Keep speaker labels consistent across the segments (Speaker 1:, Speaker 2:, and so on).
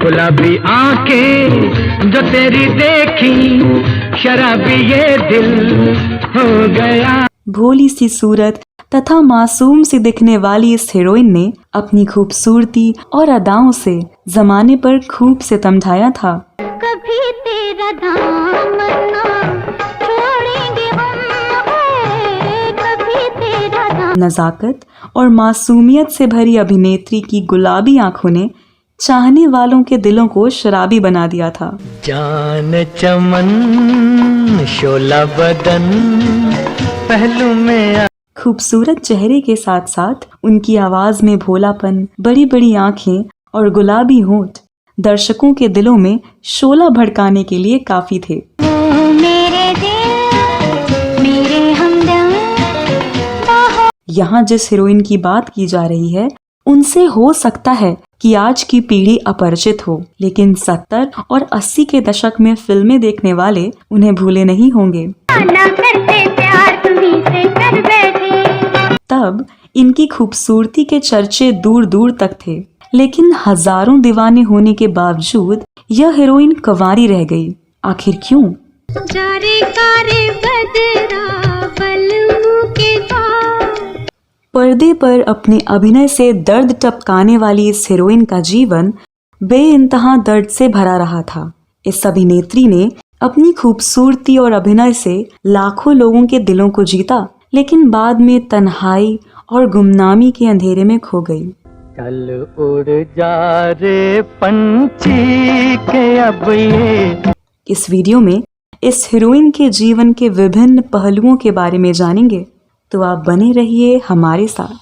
Speaker 1: गुलाबी आंखें जो तेरी देखी, शराबी ये दिल हो गया।
Speaker 2: भोली सी सूरत तथा मासूम सी दिखने वाली इस हीरोइन ने अपनी खूबसूरती और अदाओं से जमाने पर खूब सितम ढाया था।
Speaker 3: कभी तेरा दामन छोड़ेंगे हम, कभी तेरा दामन।
Speaker 2: नजाकत और मासूमियत से भरी अभिनेत्री की गुलाबी आंखों ने चाहने वालों के दिलों को शराबी बना दिया था।
Speaker 1: जान चमन शोला बदन पहलू में।
Speaker 2: खूबसूरत चेहरे के साथ साथ उनकी आवाज में भोलापन, बड़ी बड़ी आंखें और गुलाबी होंठ दर्शकों के दिलों में शोला भड़काने के लिए काफी थे।
Speaker 3: मेरे दिल, मेरे हमदम।
Speaker 2: यहाँ जिस हीरोइन की बात की जा रही है उनसे हो सकता है कि आज की पीढ़ी अपरिचित हो, लेकिन 70 और 80 के दशक में फिल्में देखने वाले उन्हें भूले नहीं होंगे। तब इनकी खूबसूरती के चर्चे दूर दूर तक थे, लेकिन हजारों दीवाने होने के बावजूद यह हीरोइन कंवारी रह गई। आखिर क्यों? पर्दे पर अपने अभिनय से दर्द टपकाने वाली इस हीरोइन का जीवन बेइंतहा दर्द से भरा रहा था। इस अभिनेत्री ने अपनी खूबसूरती और अभिनय से लाखों लोगों के दिलों को जीता, लेकिन बाद में तन्हाई और गुमनामी के अंधेरे में खो गई।
Speaker 1: चल उड़ जा रे पंछी के अब ये।
Speaker 2: इस वीडियो में इस हीरोइन के जीवन के विभिन्न पहलुओं के बारे में जानेंगे, तो आप बने रहिए हमारे साथ।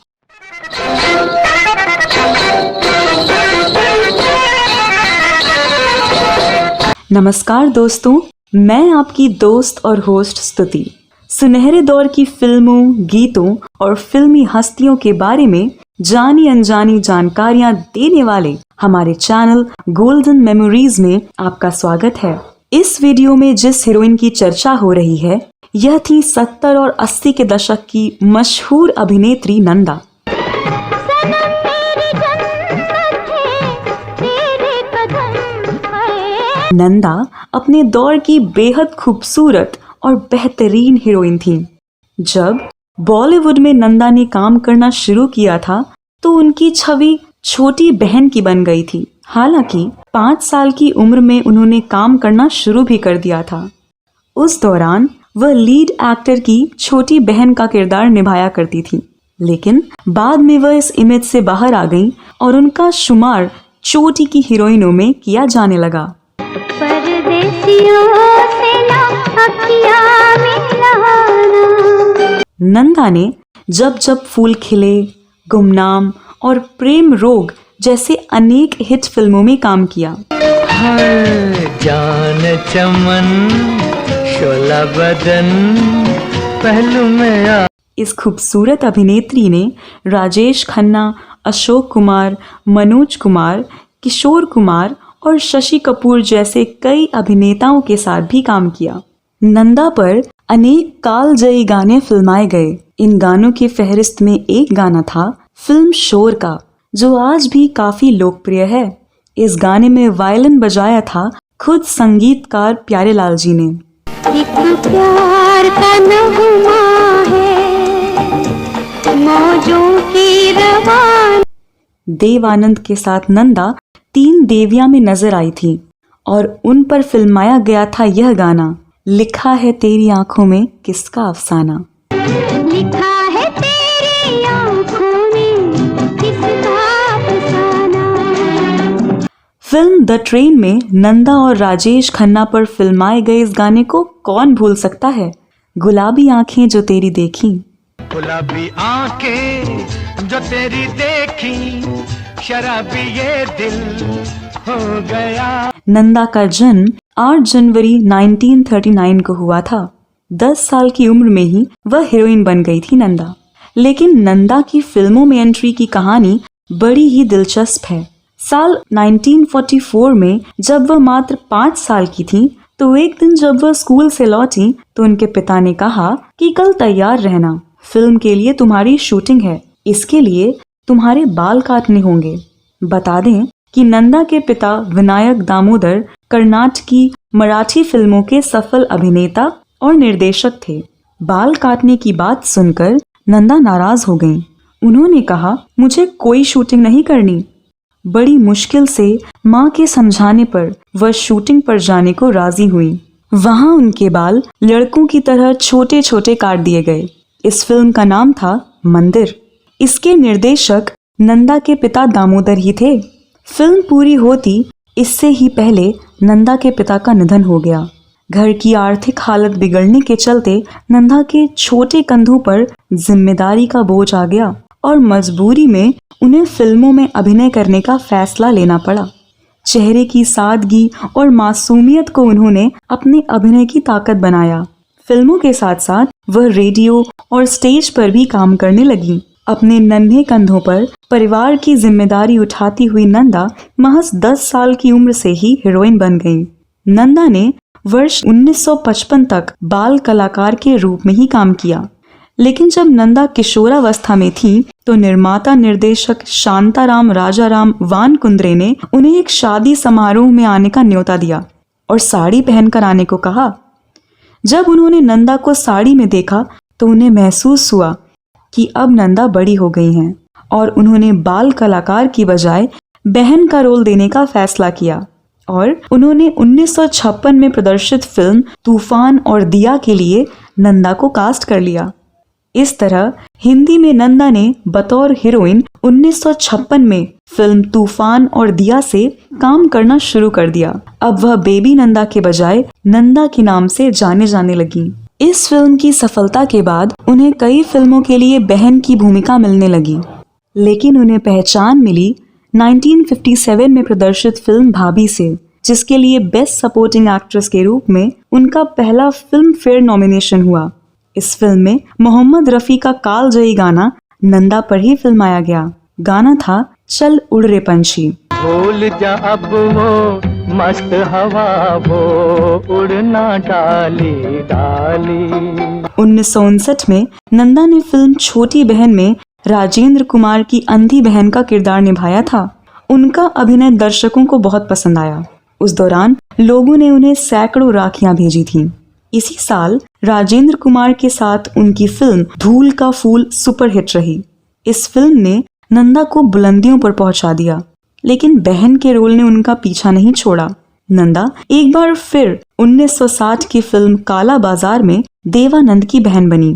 Speaker 2: नमस्कार दोस्तों, मैं आपकी दोस्त और होस्ट स्तुति। सुनहरे दौर की फिल्मों, गीतों और फिल्मी हस्तियों के बारे में जानी अनजानी जानकारियां देने वाले हमारे चैनल गोल्डन मेमोरीज में आपका स्वागत है। इस वीडियो में जिस हीरोइन की चर्चा हो रही है यह थी 70 और 80 के दशक की मशहूर अभिनेत्री नंदा। नंदा अपने दौर की बेहद खूबसूरत और बेहतरीन हीरोइन थी। जब बॉलीवुड में नंदा ने काम करना शुरू किया था तो उनकी छवि छोटी बहन की बन गई थी। हालांकि 5 साल की उम्र में उन्होंने काम करना शुरू भी कर दिया था। उस दौरान वह लीड एक्टर की छोटी बहन का किरदार निभाया करती थी, लेकिन बाद में वह इस इमेज से बाहर आ गईं और उनका शुमार चोटी की हीरोइनों में किया जाने लगा। नंदा ने जब जब फूल खिले, गुमनाम और प्रेम रोग जैसे अनेक हिट फिल्मों में काम किया।
Speaker 1: जान चमन शोला बदन पहलू में।
Speaker 2: इस खूबसूरत अभिनेत्री ने राजेश खन्ना, अशोक कुमार, मनोज कुमार, किशोर कुमार और शशि कपूर जैसे कई अभिनेताओं के साथ भी काम किया। नंदा पर अनेक कालजयी गाने फिल्माए गए। इन गानों की फहरिस्त में एक गाना था फिल्म शोर का, जो आज भी काफी लोकप्रिय है। इस गाने में वायलिन बजाया था खुद संगीतकार प्यारेलाल जी ने।
Speaker 3: एक प्यार का नगमा है, मौजों की रवान।
Speaker 2: देव आनंद के साथ नंदा 3 देवियां में नजर आई थी और उन पर फिल्माया गया था यह गाना, लिखा है तेरी आंखों में किसका अफसाना।
Speaker 3: लिखा है तेरी आंखों में किसका अफसाना।
Speaker 2: फिल्म द ट्रेन में नंदा और राजेश खन्ना पर फिल्माए गए इस गाने को कौन भूल सकता है। गुलाबी आंखें जो तेरी देखी।
Speaker 1: गुलाबी आंखें जो तेरी देखी, शराबी ये दिल हो गया।
Speaker 2: नंदा का जन्म 8 जनवरी 1939 को हुआ था। 10 साल की उम्र में ही वह हीरोइन बन गई थी नंदा। लेकिन नंदा की फिल्मों में एंट्री की कहानी बड़ी ही दिलचस्प है। साल 1944 में जब वह मात्र 5 साल की थी तो एक दिन जब वह स्कूल से लौटी तो उनके पिता ने कहा कि कल तैयार रहना, फिल्म के लिए तुम्हारी शूटिंग है, इसके लिए तुम्हारे बाल काटने होंगे। बता दें कि नंदा के पिता विनायक दामोदर कर्नाटकी मराठी फिल्मों के सफल अभिनेता और निर्देशक थे। बाल काटने की बात सुनकर नंदा नाराज हो गईं। उन्होंने कहा, मुझे कोई शूटिंग नहीं करनी। बड़ी मुश्किल से माँ के समझाने पर वह शूटिंग पर जाने को राजी हुई। वहाँ उनके बाल लड़कों की तरह छोटे छोटे काट दिए गए। इस फिल्म का नाम था मंदिर। इसके निर्देशक नंदा के पिता दामोदर ही थे। फिल्म पूरी होती इससे ही पहले नंदा के पिता का निधन हो गया। घर की आर्थिक हालत बिगड़ने के चलते नंदा के छोटे कंधों पर जिम्मेदारी का बोझ आ गया और मजबूरी में उन्हें फिल्मों में अभिनय करने का फैसला लेना पड़ा। चेहरे की सादगी और मासूमियत को उन्होंने अपने अभिनय की ताकत बनाया। फिल्मों के साथ साथ वह रेडियो और स्टेज पर भी काम करने लगी। अपने नन्हे कंधों पर परिवार की जिम्मेदारी उठाती हुई नंदा महज 10 साल की उम्र से ही हीरोइन बन गई। नंदा ने वर्ष 1955 तक बाल कलाकार के रूप में ही काम किया, लेकिन जब नंदा किशोरावस्था में थी तो निर्माता निर्देशक शांताराम राजाराम वानकुंद्रे ने उन्हें एक शादी समारोह में आने का न्योता दिया और साड़ी पहनकर आने को कहा। जब उन्होंने नंदा को साड़ी में देखा तो उन्हें महसूस हुआ कि अब नंदा बड़ी हो गई हैं और उन्होंने बाल कलाकार की बजाय बहन का रोल देने का फैसला किया और उन्होंने 1956 में प्रदर्शित फिल्म तूफान और दिया के लिए नंदा को कास्ट कर लिया। इस तरह हिंदी में नंदा ने बतौर हीरोइन 1956 में फिल्म तूफान और दिया से काम करना शुरू कर दिया। अब वह बेबी नंदा के बजाय नंदा के नाम से जाने जाने लगी। इस फिल्म की सफलता के बाद उन्हें कई फिल्मों के लिए बहन की भूमिका मिलने लगी, लेकिन उन्हें पहचान मिली 1957 में प्रदर्शित फिल्म भाभी से, जिसके लिए बेस्ट सपोर्टिंग एक्ट्रेस के रूप में उनका पहला फिल्म फेयर नॉमिनेशन हुआ। इस फिल्म में मोहम्मद रफी का कालजयी गाना नंदा पर ही फिल्माया गया। गाना था चल उड़ रे पंछी।
Speaker 1: भूल जा अब वो मस्त हवा, वो उड़ना डाली डाली।
Speaker 2: 1959 में नंदा ने फिल्म छोटी बहन में राजेंद्र कुमार की अंधी बहन का किरदार निभाया था। उनका अभिनय दर्शकों को बहुत पसंद आया। उस दौरान लोगों ने उन्हें सैकड़ों राखियां भेजी थीं। इसी साल राजेंद्र कुमार के साथ उनकी फिल्म धूल का फूल सुपरहिट रही। इस फिल्म ने नंदा को बुलंदियों पर पहुंचा दिया, लेकिन बहन के रोल ने उनका पीछा नहीं छोड़ा। नंदा एक बार फिर 1960 की फिल्म काला बाजार में देवानंद की बहन बनी।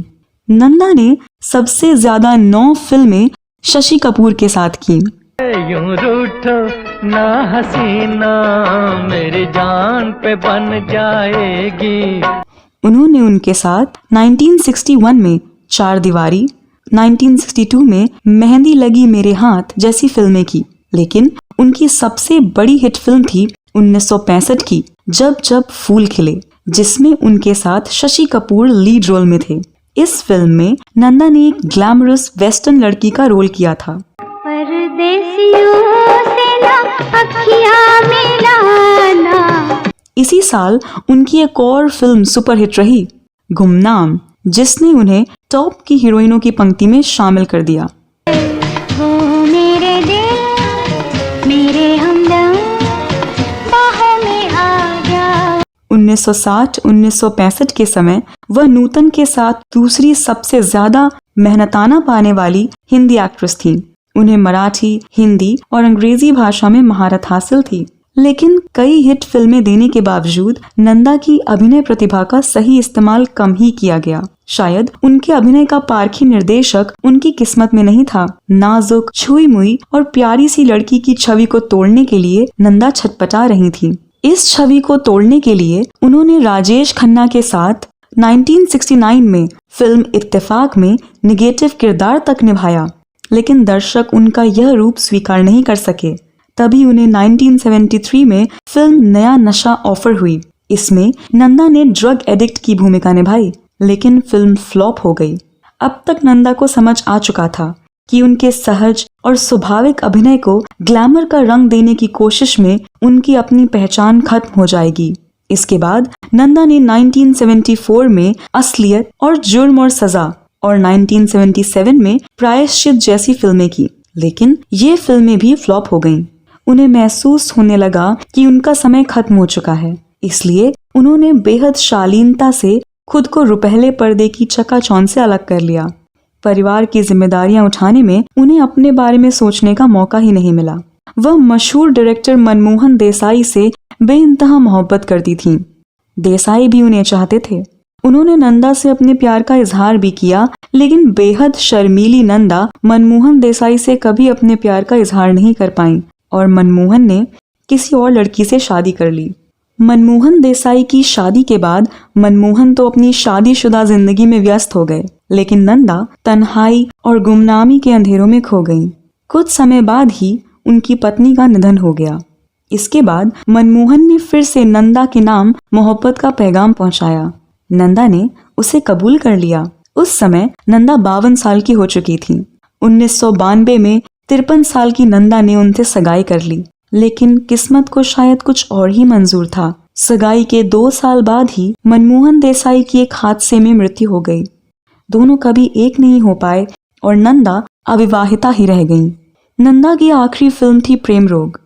Speaker 2: नंदा ने सबसे ज्यादा 9 फिल्में शशि कपूर के साथ की।
Speaker 1: यूं रूठो ना हसीना, मेरी जान पे बन जाएगी।
Speaker 2: उन्होंने उनके साथ 1961 में चार दीवारी, 1962 में मेहंदी लगी मेरे हाथ जैसी फिल्में की, लेकिन उनकी सबसे बड़ी हिट फिल्म थी 1965 की जब जब फूल खिले, जिसमें उनके साथ शशि कपूर लीड रोल में थे। इस फिल्म में नंदा ने एक ग्लैमरस वेस्टर्न लड़की का रोल किया था।
Speaker 3: परदेसियों से ना अखियां मिलाना।
Speaker 2: इसी साल उनकी एक और फिल्म सुपरहिट रही, गुमनाम, जिसने उन्हें टॉप की हीरोइनों की पंक्ति में शामिल कर दिया।
Speaker 3: वो मेरे दिल मेरे हमदम बाहों में आ जा।
Speaker 2: 1960-1965 के समय वह नूतन के साथ दूसरी सबसे ज्यादा मेहनताना पाने वाली हिंदी एक्ट्रेस थी। उन्हें मराठी, हिंदी और अंग्रेजी भाषा में महारत हासिल थी, लेकिन कई हिट फिल्में देने के बावजूद नंदा की अभिनय प्रतिभा का सही इस्तेमाल कम ही किया गया। शायद उनके अभिनय का पारखी निर्देशक उनकी किस्मत में नहीं था। नाजुक, छुई मुई और प्यारी सी लड़की की छवि को तोड़ने के लिए नंदा छटपटा रही थी। इस छवि को तोड़ने के लिए उन्होंने राजेश खन्ना के साथ 1969 में फिल्म इत्तेफाक में निगेटिव किरदार तक निभाया, लेकिन दर्शक उनका यह रूप स्वीकार नहीं कर सके। तभी उन्हें 1973 में फिल्म नया नशा ऑफर हुई। इसमें नंदा ने ड्रग एडिक्ट की भूमिका निभाई, लेकिन फिल्म फ्लॉप हो गई। अब तक नंदा को समझ आ चुका था कि उनके सहज और स्वाभाविक अभिनय को ग्लैमर का रंग देने की कोशिश में उनकी अपनी पहचान खत्म हो जाएगी। इसके बाद नंदा ने 1974 में असलियत और जुर्म और सजा और 1977 में प्रायश्चित जैसी फिल्में की, लेकिन ये फिल्में भी फ्लॉप हो गईं। उन्हें महसूस होने लगा कि उनका समय खत्म हो चुका है। इसलिए उन्होंने बेहद शालीनता से खुद को रुपहले पर्दे की चकाचौंध से अलग कर लिया। परिवार की जिम्मेदारियां उठाने में उन्हें अपने बारे में सोचने का मौका ही नहीं मिला। वह मशहूर डायरेक्टर मनमोहन देसाई से बेइंतहा मोहब्बत करती थीं। देसाई भी उन्हें चाहते थे। उन्होंने नंदा से अपने प्यार का इजहार भी किया, लेकिन बेहद शर्मीली नंदा मनमोहन देसाई से कभी अपने प्यार का इजहार नहीं कर पाईं और मनमोहन ने किसी और लड़की से शादी कर ली। मनमोहन देसाई की शादी के बाद मनमोहन तो अपनी शादीशुदा जिंदगी में व्यस्त हो गए, लेकिन नंदा तन्हाई और गुमनामी के अंधेरों में खो गईं। कुछ समय बाद ही उनकी पत्नी का निधन हो गया। इसके बाद मनमोहन ने फिर से नंदा के नाम मोहब्बत का पैगाम पहुंचाया। नंदा ने उसे कबूल कर लिया। उस समय नंदा 52 साल की हो चुकी थी। 1992 में 53 साल की नंदा ने उनसे सगाई कर ली, लेकिन किस्मत को शायद कुछ और ही मंजूर था। सगाई के 2 साल बाद ही मनमोहन देसाई की एक हादसे में मृत्यु हो गई। दोनों कभी एक नहीं हो पाए और नंदा अविवाहिता ही रह गईं। नंदा की आखिरी फिल्म थी प्रेम रोग।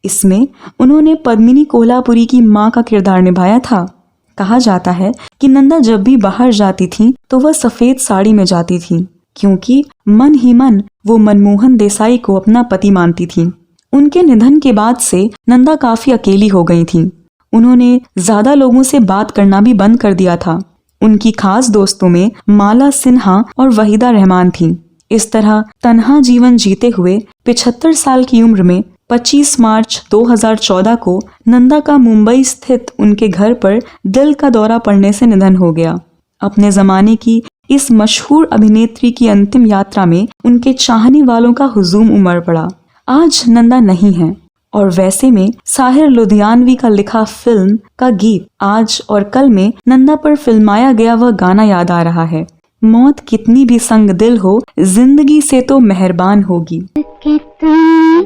Speaker 2: इसमें उन्होंने पद्मिनी कोल्हापुरी की मां का किरदार निभाया था। कहा जाता है कि नंदा जब भी बाहर जाती थीं तो वह सफेद साड़ी में जाती थीं, क्योंकि मन ही मन वो मनमोहन देसाई को अपना पति मानती थीं। उनके निधन के बाद से नंदा काफी अकेली हो गई थीं। उन्होंने ज्यादा लोगों से बात करना भी बंद कर दिया था। उनकी खास दोस्तों में माला सिन्हा और वहीदा रहमान थीं। इस तरह तन्हा जीवन जीते हुए 75 साल की उम्र में 25 मार्च 2014 को नंदा का मुंबई स्थित उनके घर पर दिल का दौरा पड़ने से निधन हो गया। अपने जमाने की इस मशहूर अभिनेत्री की अंतिम यात्रा में उनके चाहने वालों का हुजूम उमड़ पड़ा। आज नंदा नहीं है और वैसे में साहिर लुधियानवी का लिखा फिल्म का गीत आज और कल में नंदा पर फिल्माया गया वह गाना याद आ रहा है। मौत कितनी भी संग दिल हो, जिंदगी से तो मेहरबान होगी।
Speaker 3: कितनी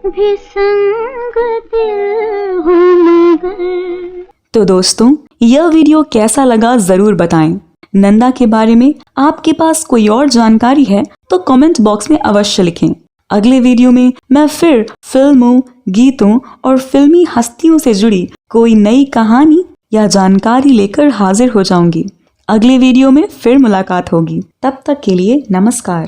Speaker 3: भी संग दिल हो मगर।
Speaker 2: तो दोस्तों, यह वीडियो कैसा लगा जरूर बताएं। नंदा के बारे में आपके पास कोई और जानकारी है तो कमेंट बॉक्स में अवश्य लिखें। अगले वीडियो में मैं फिर फिल्मों, गीतों और फिल्मी हस्तियों से जुड़ी कोई नई कहानी या जानकारी लेकर हाजिर हो जाऊंगी। अगले वीडियो में फिर मुलाकात होगी। तब तक के लिए नमस्कार।